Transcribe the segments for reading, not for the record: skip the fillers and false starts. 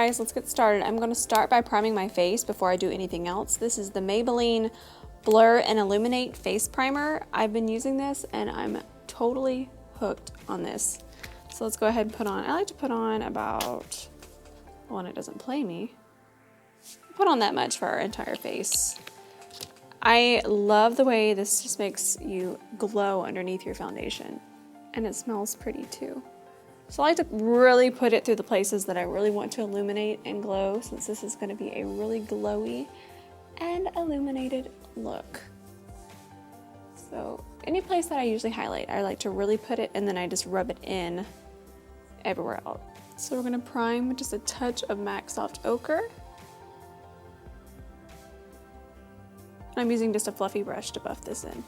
guys, let's get started. I'm going to start by priming my face before I do anything else. This is the Maybelline Blur and Illuminate Face Primer. I've been using this and I'm totally hooked on this. So let's go ahead and put on, I like to put on about, when it doesn't play me, put on that much for our entire face. I love the way this just makes you glow underneath your foundation, and it smells pretty too. So I like to really put it through the places that I really want to illuminate and glow, since this is going to be a really glowy and illuminated look. So any place that I usually highlight, I like to really put it and then I just rub it in everywhere else. So we're going to prime with just a touch of MAC Soft Ochre. I'm using just a fluffy brush to buff this in.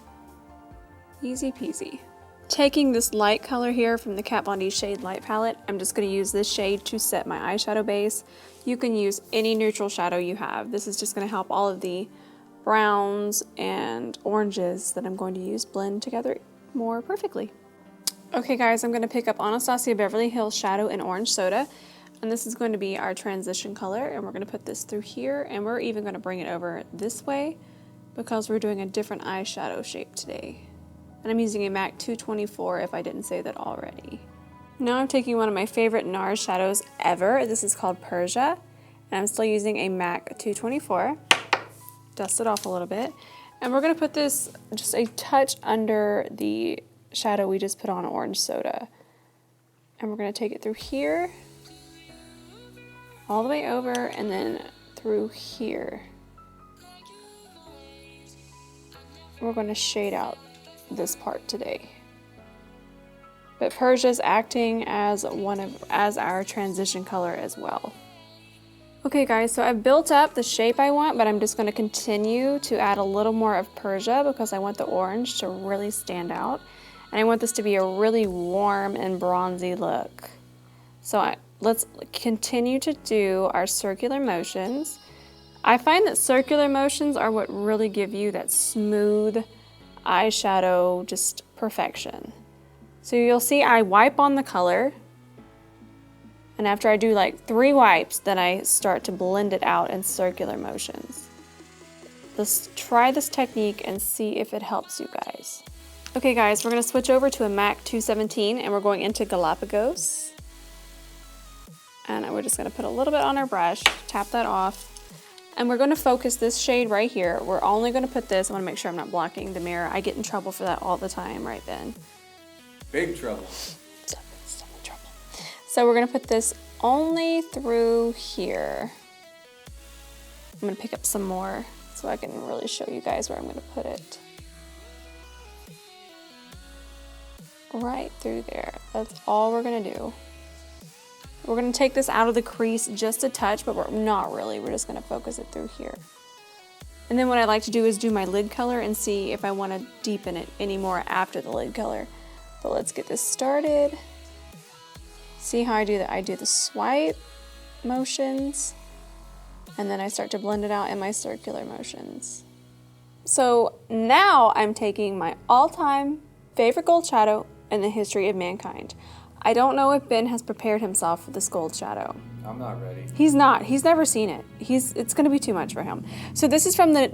Easy peasy. Taking this light color here from the Kat Von D Shade+Light palette, I'm just going to use this shade to set my eyeshadow base. You can use any neutral shadow you have. This is just going to help all of the browns and oranges that I'm going to use blend together more perfectly. Okay guys, I'm going to pick up Anastasia Beverly Hills Shadow in Orange Soda, and this is going to be our transition color, and we're going to put this through here, and we're even going to bring it over this way because we're doing a different eyeshadow shape today. And I'm using a MAC 224 if I didn't say that already. Now I'm taking one of my favorite NARS shadows ever. This is called Persia, and I'm still using a MAC 224. Dust it off a little bit. And we're gonna put this just a touch under the shadow we just put on Orange Soda. And we're gonna take it through here, all the way over, and then through here. We're gonna shade out this part today. But Persia's acting as our transition color as well. Okay guys, so I've built up the shape I want, but I'm just going to continue to add a little more of Persia because I want the orange to really stand out. And I want this to be a really warm and bronzy look. So let's continue to do our circular motions. I find that circular motions are what really give you that smooth eyeshadow just perfection. So you'll see I wipe on the color, and after I do like 3 wipes, then I start to blend it out in circular motions. Let's try this technique and see if it helps you guys. Okay guys, we're going to switch over to a MAC 217 and we're going into Galapagos. And we're just going to put a little bit on our brush, tap that off. And we're going to focus this shade right here. We're only going to put this, I want to make sure I'm not blocking the mirror. I get in trouble for that all the time right then. Big trouble. Stop in trouble. So we're going to put this only through here. I'm going to pick up some more so I can really show you guys where I'm going to put it. Right through there. That's all we're going to do. We're going to take this out of the crease just a touch, but we're not really. We're just going to focus it through here. And then what I like to do is do my lid color and see if I want to deepen it anymore after the lid color. But let's get this started. See how I do that? I do the swipe motions, and then I start to blend it out in my circular motions. So now I'm taking my all-time favorite gold shadow in the history of mankind. I don't know if Ben has prepared himself for this gold shadow. I'm not ready. He's not. He's never seen it. It's going to be too much for him. So this is from the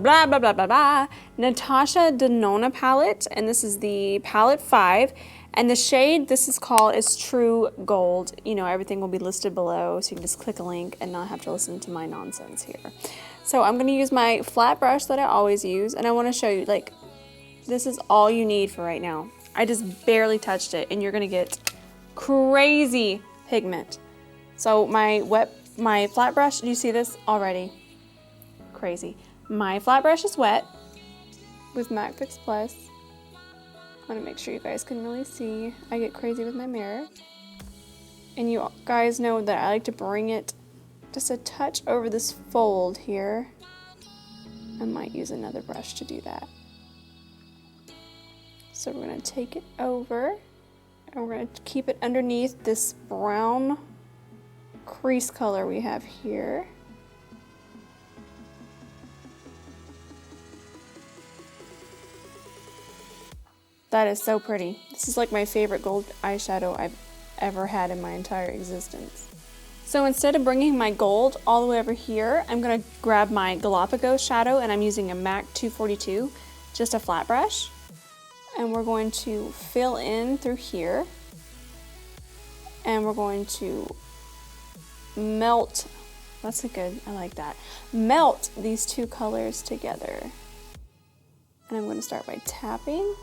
blah, blah, blah, blah, blah, Natasha Denona palette, and this is the palette 5. And the shade this is called is True Gold. You know, everything will be listed below, so you can just click a link and not have to listen to my nonsense here. So I'm going to use my flat brush that I always use, and I want to show you, like, this is all you need for right now. I just barely touched it, and you're gonna get crazy pigment. So my flat brush, do you see this already? Crazy. My flat brush is wet with MAC Fix Plus. I wanna make sure you guys can really see. I get crazy with my mirror. And you guys know that I like to bring it just a touch over this fold here. I might use another brush to do that. So we're going to take it over, and we're going to keep it underneath this brown crease color we have here. That is so pretty. This is like my favorite gold eyeshadow I've ever had in my entire existence. So instead of bringing my gold all the way over here, I'm gonna grab my Galapagos shadow, and I'm using a MAC 242, just a flat brush. And we're going to fill in through here. And we're going to melt, that's a good, I like that. Melt these two colors together. And I'm gonna start by tapping.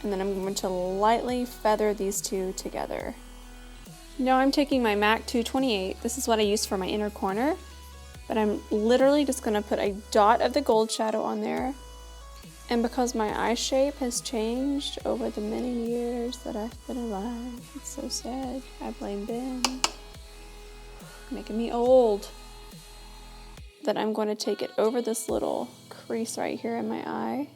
And then I'm going to lightly feather these two together. Now I'm taking my MAC 228. This is what I use for my inner corner. But I'm literally just going to put a dot of the gold shadow on there. And because my eye shape has changed over the many years that I've been alive, it's so sad. I blame Ben. Making me old. That I'm going to take it over this little crease right here in my eye.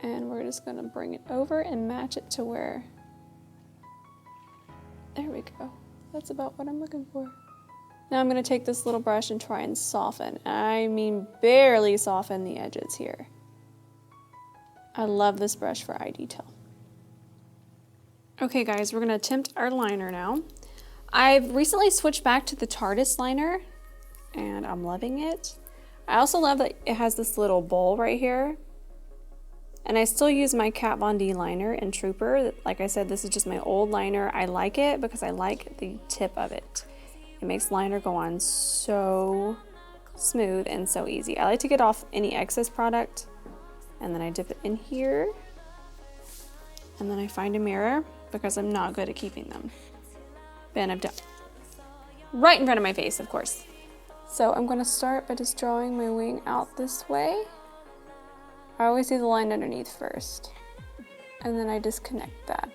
And we're just going to bring it over and match it to where... There we go. That's about what I'm looking for. Now I'm going to take this little brush and try and soften. I mean, barely soften the edges here. I love this brush for eye detail. Okay guys, we're going to attempt our liner now. I've recently switched back to the Tarteist liner, and I'm loving it. I also love that it has this little bowl right here. And I still use my Kat Von D liner in Trooper. Like I said, this is just my old liner. I like it because I like the tip of it. It makes liner go on so smooth and so easy. I like to get off any excess product, and then I dip it in here. And then I find a mirror because I'm not good at keeping them. Ben, I've done. Right in front of my face, of course. So I'm gonna start by just drawing my wing out this way. I always do the line underneath first, and then I disconnect that.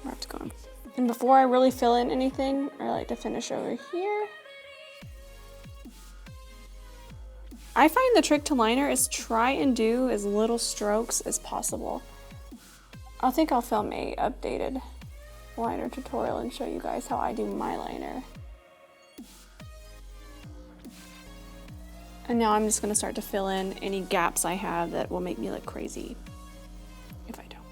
I have to go in. And before I really fill in anything, I like to finish over here. I find the trick to liner is try and do as little strokes as possible. I think I'll film a updated liner tutorial and show you guys how I do my liner. And now I'm just going to start to fill in any gaps I have that will make me look crazy if I don't.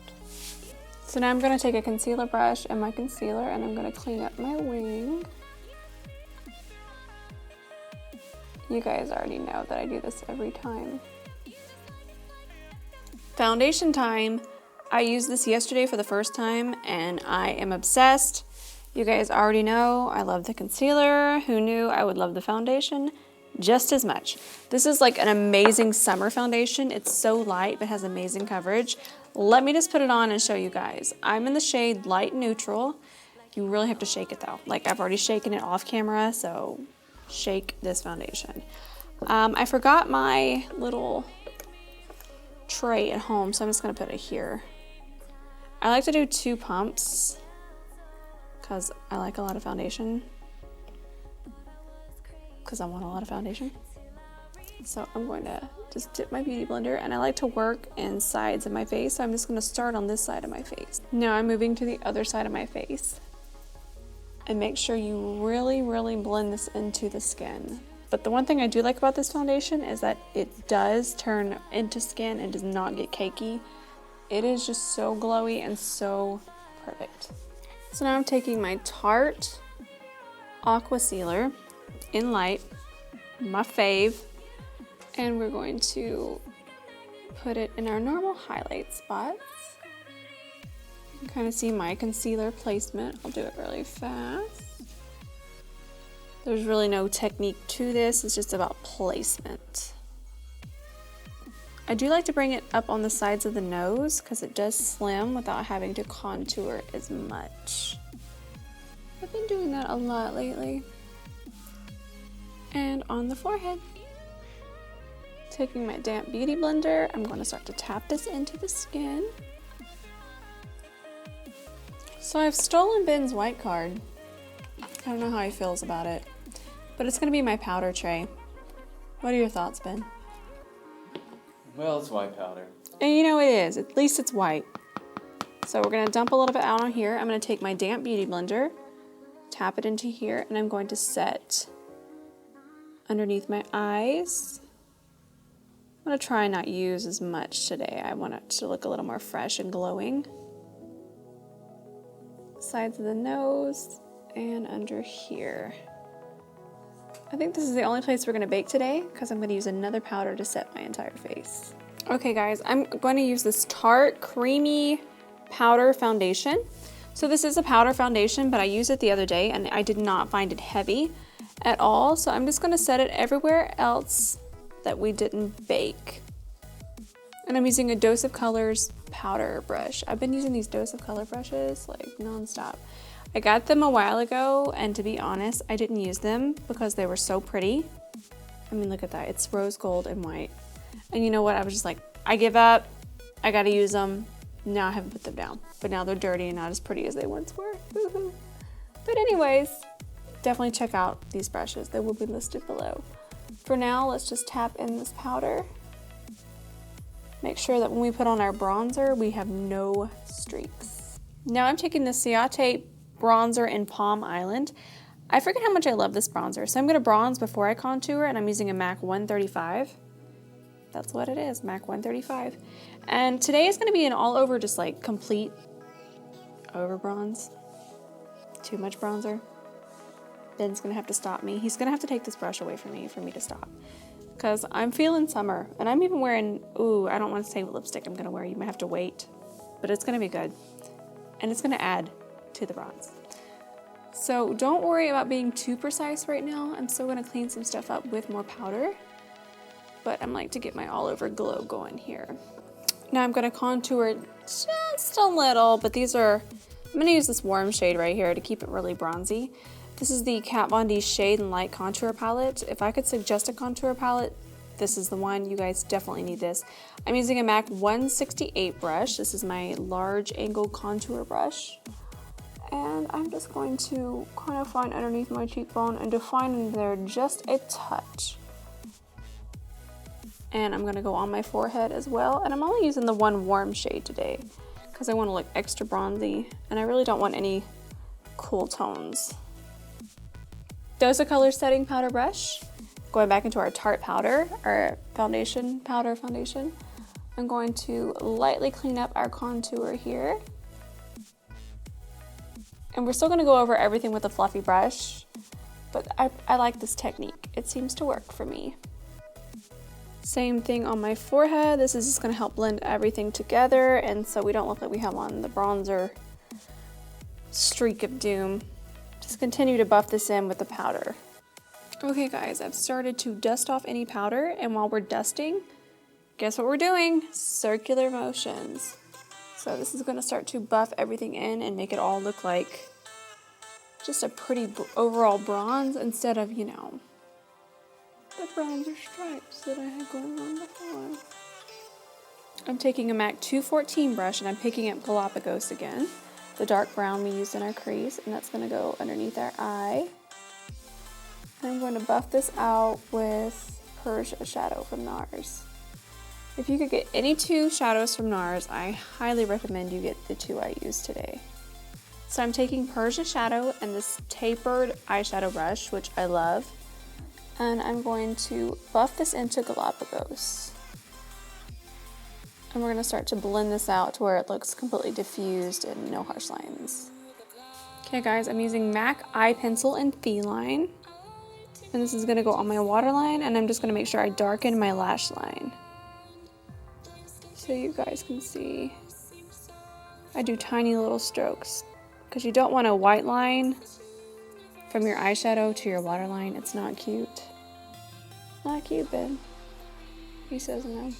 So now I'm going to take a concealer brush and my concealer, and I'm going to clean up my wing. You guys already know that I do this every time. Foundation time. I used this yesterday for the first time and I am obsessed. You guys already know I love the concealer. Who knew I would love the foundation just as much? This is like an amazing summer foundation. It's so light but has amazing coverage. Let me just put it on and show you guys. I'm in the shade Light Neutral. You really have to shake it though. Like, I've already shaken it off camera, so shake this foundation. I forgot my little tray at home, so I'm just gonna put it here. I like to do 2 pumps because I like a lot of foundation. Because I want a lot of foundation. So I'm going to just dip my beauty blender, and I like to work in sides of my face, so I'm just going to start on this side of my face. Now I'm moving to the other side of my face. And make sure you really, really blend this into the skin. But the one thing I do like about this foundation is that it does turn into skin and does not get cakey. It is just so glowy and so perfect. So now I'm taking my Tarte Aquacealer in Light, my fave, and we're going to put it in our normal highlight spots. You can kind of see my concealer placement. I'll do it really fast. There's really no technique to this, it's just about placement. I do like to bring it up on the sides of the nose because it does slim without having to contour as much. I've been doing that a lot lately. And on the forehead. Taking my damp beauty blender, I'm going to start to tap this into the skin. So I've stolen Ben's white card. I don't know how he feels about it, but it's going to be my powder tray. What are your thoughts, Ben? Well, it's white powder. And you know it is, at least it's white. So we're going to dump a little bit out on here. I'm going to take my damp beauty blender, tap it into here, and I'm going to set underneath my eyes I'm gonna try and not use as much today. I want it to look a little more fresh and glowing. Sides of the nose and under here. I think this is the only place we're gonna bake today because I'm gonna use another powder to set my entire face. Okay guys, I'm going to use this Tarte Creamy Powder Foundation. So this is a powder foundation, but I used it the other day and I did not find it heavy at all. So I'm just gonna set it everywhere else that we didn't bake. And I'm using a Dose of Colors powder brush. I've been using these Dose of Color brushes like nonstop. I got them a while ago, and to be honest, I didn't use them because they were so pretty. I mean, look at that. It's rose gold and white. And you know what? I was just like, I give up. I gotta use them. Now I haven't put them down. But now they're dirty and not as pretty as they once were. But anyways, definitely check out these brushes. They will be listed below. For now, let's just tap in this powder. Make sure that when we put on our bronzer, we have no streaks. Now I'm taking the Ciaté bronzer in Palm Island. I forget how much I love this bronzer. So I'm gonna bronze before I contour, and I'm using a MAC 135. That's what it is, MAC 135. And today is gonna be an all over, just like complete over bronze. Too much bronzer. Ben's gonna have to stop me. He's gonna have to take this brush away from me for me to stop. Because I'm feeling summer, and I'm even wearing, ooh, I don't want to say what lipstick I'm gonna wear. You might have to wait, but it's gonna be good. And it's gonna add to the bronze. So don't worry about being too precise right now. I'm still gonna clean some stuff up with more powder, but I'm like to get my all over glow going here. Now I'm gonna contour just a little, but I'm gonna use this warm shade right here to keep it really bronzy. This is the Kat Von D Shade+Light contour palette. If I could suggest a contour palette, this is the one. You guys definitely need this. I'm using a MAC 168 brush. This is my large angle contour brush. And I'm just going to kind of find underneath my cheekbone and define in there just a touch. And I'm gonna go on my forehead as well. And I'm only using the one warm shade today because I wanna look extra bronzy and I really don't want any cool tones. Dose of Color setting powder brush. Going back into our Tarte powder, our powder foundation. I'm going to lightly clean up our contour here. And we're still gonna go over everything with a fluffy brush, but I like this technique. It seems to work for me. Same thing on my forehead. This is just gonna help blend everything together, and so we don't look like we have on the bronzer streak of doom. Just continue to buff this in with the powder. Okay guys, I've started to dust off any powder, and while we're dusting, guess what we're doing? Circular motions. So this is gonna start to buff everything in and make it all look like just a pretty overall bronze instead of, you know, the bronzer stripes that I had going on before. I'm taking a MAC 214 brush and I'm picking up Galapagos again. The dark brown we used in our crease, and that's gonna go underneath our eye. And I'm going to buff this out with Persia shadow from NARS. If you could get any two shadows from NARS, I highly recommend you get the two I used today. So I'm taking Persia shadow and this tapered eyeshadow brush, which I love, and I'm going to buff this into Galapagos. And we're gonna start to blend this out to where it looks completely diffused and no harsh lines. Okay guys, I'm using MAC eye pencil in Feline. And this is gonna go on my waterline, and I'm just gonna make sure I darken my lash line. So you guys can see. I do tiny little strokes because you don't want a white line from your eyeshadow to your waterline. It's not cute. Not cute, Ben. He says no.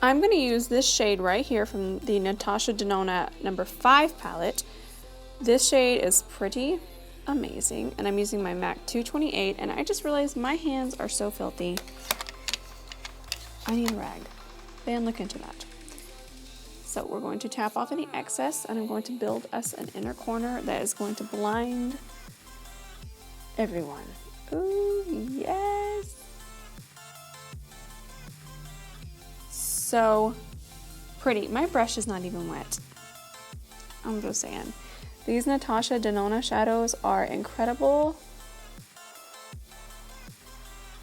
I'm going to use this shade right here from the Natasha Denona number 5 palette. This shade is pretty amazing, and I'm using my MAC 228, and I just realized my hands are so filthy. I need a rag. Ben, look into that. So we're going to tap off any excess, and I'm going to build us an inner corner that is going to blind everyone. Ooh, yes! So pretty. My brush is not even wet. I'm just saying. These Natasha Denona shadows are incredible.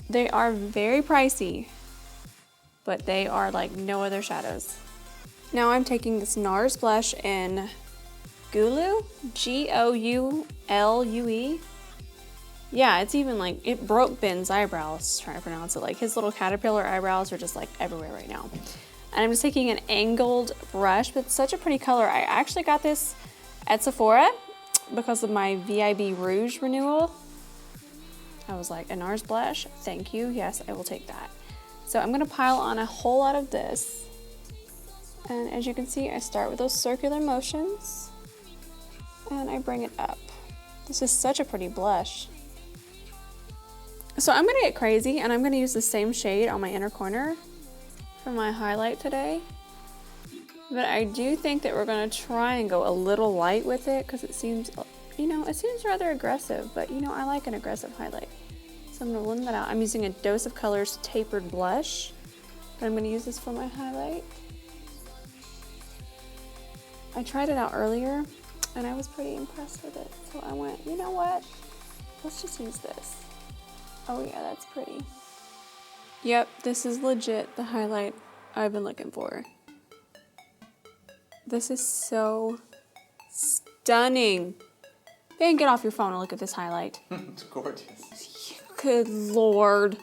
They are very pricey, but they are like no other shadows. Now I'm taking this NARS Blush in Goulue, Goulue. Yeah, it's even like, it broke Ben's eyebrows, trying to pronounce it. Like his little caterpillar eyebrows are just like everywhere right now. And I'm just taking an angled brush, but it's such a pretty color. I actually got this at Sephora because of my VIB Rouge renewal. I was like, a NARS blush? Thank you. Yes, I will take that. So I'm gonna pile on a whole lot of this. And as you can see, I start with those circular motions and I bring it up. This is such a pretty blush. So I'm gonna get crazy and I'm gonna use the same shade on my inner corner for my highlight today. But I do think that we're gonna try and go a little light with it because it seems, you know, it seems rather aggressive, but you know, I like an aggressive highlight. So I'm gonna blend that out. I'm using a Dose of Colors Tapered Blush, but I'm gonna use this for my highlight. I tried it out earlier and I was pretty impressed with it. So I went, you know what? Let's just use this. Oh yeah, that's pretty. Yep, this is legit the highlight I've been looking for. This is so stunning. Ben, get off your phone and look at this highlight. It's gorgeous. Good Lord.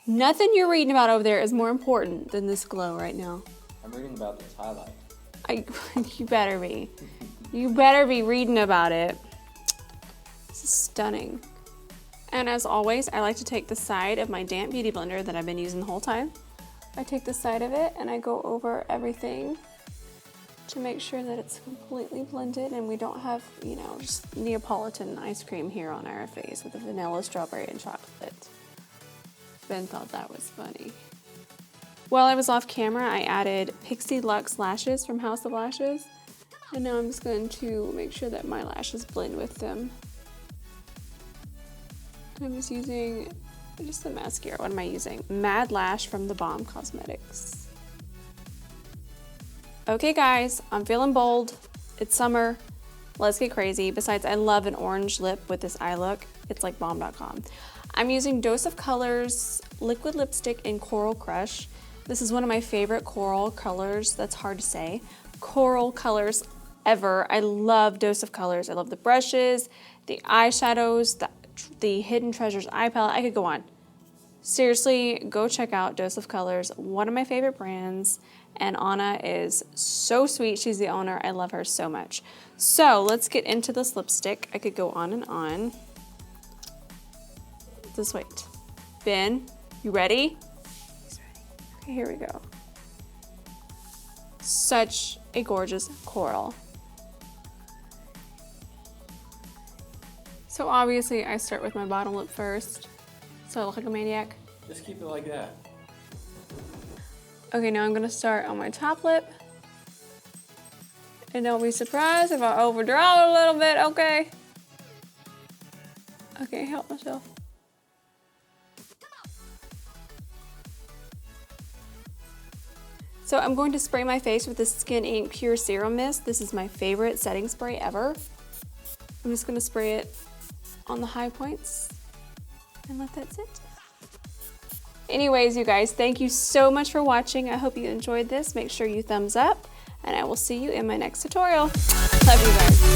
Nothing you're reading about over there is more important than this glow right now. I'm reading about this highlight. You better be. You better be reading about it. This is stunning. And as always, I like to take the side of my damp beauty blender that I've been using the whole time. I take the side of it and I go over everything to make sure that it's completely blended and we don't have, you know, just Neapolitan ice cream here on our face with the vanilla, strawberry, and chocolate. Ben thought that was funny. While I was off camera, I added Pixie Luxe lashes from House of Lashes. And now I'm just going to make sure that my lashes blend with them. I'm just using just the mascara. What am I using? Mad Lash from the Bomb Cosmetics. Okay guys, I'm feeling bold. It's summer. Let's get crazy. Besides, I love an orange lip with this eye look. It's like bomb.com. I'm using Dose of Colors Liquid Lipstick in Coral Crush. This is one of my favorite coral colors. That's hard to say. Coral colors ever. I love Dose of Colors. I love the brushes, the eyeshadows, the Hidden Treasures eye palette. I could go on. Seriously, go check out Dose of Colors, one of my favorite brands. And Anna is so sweet. She's the owner. I love her so much. So let's get into this lipstick. I could go on and on. Just wait. Ben, you ready? He's ready. Okay, here we go. Such a gorgeous coral. So obviously I start with my bottom lip first, so I look like a maniac. Just keep it like that. Okay, now I'm gonna start on my top lip. And don't be surprised if I overdraw it a little bit, okay? Okay, help myself. So I'm going to spray my face with the Skin Ink Pure Serum Mist. This is my favorite setting spray ever. I'm just gonna spray it on the high points and let that sit. Anyways, you guys, thank you so much for watching. I hope you enjoyed this. Make sure you thumbs up, and I will see you in my next tutorial. Love you guys.